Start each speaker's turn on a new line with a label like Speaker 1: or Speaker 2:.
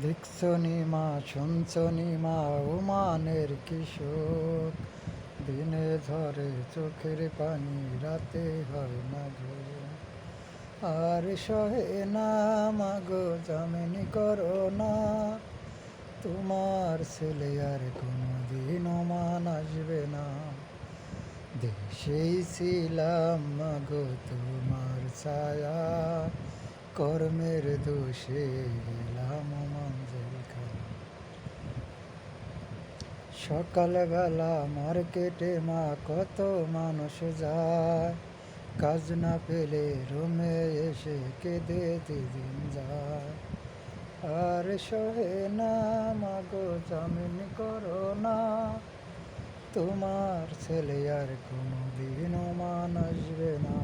Speaker 1: দেখছনি মা শুনছনি মা ওমানের কিশোর দিনে ধরে চোখের পানি রাতে হয় না ধরে আর সহে না মাগো জামিনী করো না তোমার ছেলে আর কোনোদিন ওমান আসবে না দেশেই ছিলাম মাগো তোমার ছায়া কর্মের দোষে গেলাম মঞ্জেলখানা সকালবেলা মার্কেটে মা কত মানুষ যায় কাজ না পেলে রুমে এসে কেঁদে দিন যায় আর সহে না মাগো জামিন করো না তোমার ছেলে আর কোনোদিন ওমান আসবে না।